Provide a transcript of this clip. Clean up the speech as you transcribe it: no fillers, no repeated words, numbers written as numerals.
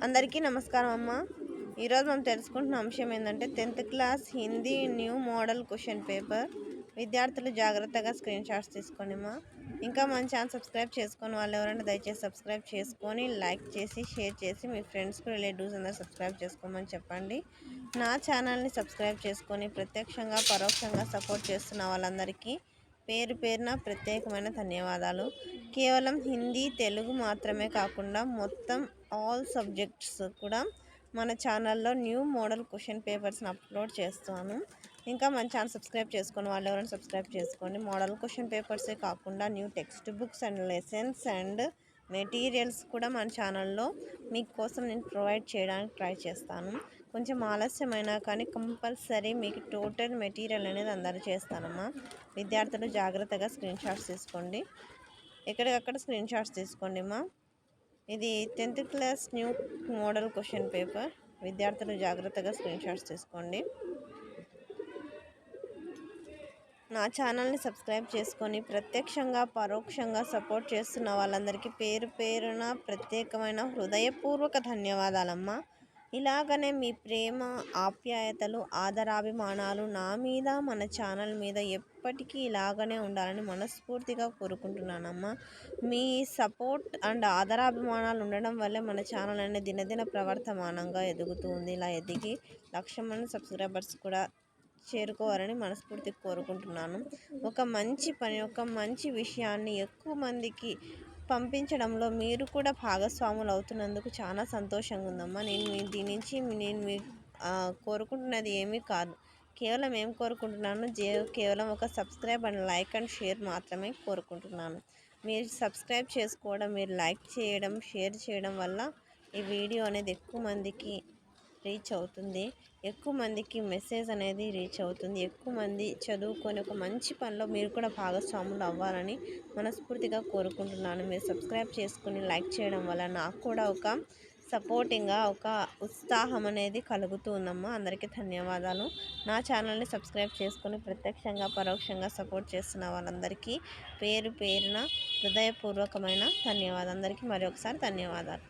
అందరికీ నమస్కారం అమ్మ. ఈరోజు మనం తెలుసుకుంటున్న అంశం ఏంటంటే 10th class Hindi new model question paper. విద్యార్థులు జాగ్రత్తగా స్క్రీన్ షాట్స్ తీసుకోండి అమ్మా. ఇంకా మన ఛానల్ సబ్స్క్రైబ్ చేసుకొని వాళ్ళు ఎవరైనా దయచేసి సబ్స్క్రైబ్ చేసుకొని లైక్ చేసి షేర్ చేసి మీ ఫ్రెండ్స్కి రిలేటివ్స్ అందరూ సబ్స్క్రైబ్ చేసుకోమని చెప్పండి. నా ఛానల్ని సబ్స్క్రైబ్ చేసుకొని ప్రత్యక్షంగా పరోక్షంగా సపోర్ట్ చేస్తున్న వాళ్ళందరికీ పేరు పేరున ప్రత్యేకమైన ధన్యవాదాలు. కేవలం హిందీ తెలుగు మాత్రమే కాకుండా మొత్తం ఆల్ సబ్జెక్ట్స్ కూడా మన ఛానల్లో న్యూ మోడల్ క్వశ్చన్ పేపర్స్ని అప్లోడ్ చేస్తాను. ఇంకా మన ఛానల్ సబ్స్క్రైబ్ చేసుకొని వాళ్ళు ఎవరైనా సబ్స్క్రైబ్ చేసుకోండి. మోడల్ క్వశ్చన్ పేపర్సే కాకుండా new text books and lessons and materials కూడా మన ఛానల్లో మీకోసం నేను ప్రొవైడ్ చేయడానికి ట్రై చేస్తాను. కొంచెం ఆలస్యమైనా కానీ కంపల్సరీ మీకు టోటల్ మెటీరియల్ అనేది అందజేస్తానమ్మా. విద్యార్థులు జాగ్రత్తగా స్క్రీన్ షాట్స్ తీసుకోండి. ఎక్కడికక్కడ స్క్రీన్ షాట్స్ తీసుకోండి అమ్మా. ఇది 10th class new model question paper. విద్యార్థులు జాగ్రత్తగా స్క్రీన్ షాట్స్ తీసుకోండి. నా ఛానల్ని సబ్స్క్రైబ్ చేసుకొని ప్రత్యక్షంగా పరోక్షంగా సపోర్ట్ చేస్తున్న వాళ్ళందరికీ పేరు పేరున ప్రత్యేకమైన హృదయపూర్వక ధన్యవాదాలమ్మా. ఇలాగనే మీ ప్రేమ ఆప్యాయతలు ఆదరాభిమానాలు నా మీద మన ఛానల్ మీద ఎప్పటికీ ఇలాగనే ఉండాలని మనస్ఫూర్తిగా కోరుకుంటున్నానమ్మా. మీ సపోర్ట్ అండ్ ఆదరాభిమానాలు ఉండడం వల్లే మన ఛానల్ అనేది దినదిన ప్రవర్తమానంగా ఎదుగుతూ ఉంది. ఇలా ఎదిగి 1,00,000 మంది సబ్స్క్రైబర్స్ కూడా చేరుకోవాలని మనస్ఫూర్తిగా కోరుకుంటున్నాను. ఒక మంచి పని, ఒక మంచి విషయాన్ని ఎక్కువ మందికి పంపించడంలో మీరు కూడా భాగస్వాములు అవుతున్నందుకు చాలా సంతోషంగా ఉందమ్మా. దీని నుంచి నేను కోరుకుంటున్నది ఏమీ కాదు. కేవలం ఏం కోరుకుంటున్నాను, కేవలం ఒక subscribe and like and share మాత్రమే కోరుకుంటున్నాను. మీరు సబ్స్క్రైబ్ చేసుకోవడం, మీరు లైక్ చేయడం, షేర్ చేయడం వల్ల ఈ వీడియో అనేది ఎక్కువ మందికి రీచ్ అవుతుంది. ఎక్కువ మందికి మెసేజ్ అనేది రీచ్ అవుతుంది. ఎక్కువ మంది చదువుకొని ఒక మంచి పనిలో మీరు కూడా భాగస్వాములు అవ్వాలని మనస్ఫూర్తిగా కోరుకుంటున్నాను. మీరు సబ్స్క్రైబ్ చేసుకుని లైక్ చేయడం వల్ల నాకు కూడా ఒక సపోర్టింగ్గా ఒక ఉత్సాహం అనేది కలుగుతుందమ్మా. అందరికీ ధన్యవాదాలు. నా ఛానల్ని సబ్స్క్రైబ్ చేసుకొని ప్రత్యక్షంగా పరోక్షంగా సపోర్ట్ చేస్తున్న వాళ్ళందరికీ పేరు పేరున హృదయపూర్వకమైన ధన్యవాదాలు. అందరికీ మరొకసారి ధన్యవాదాలు.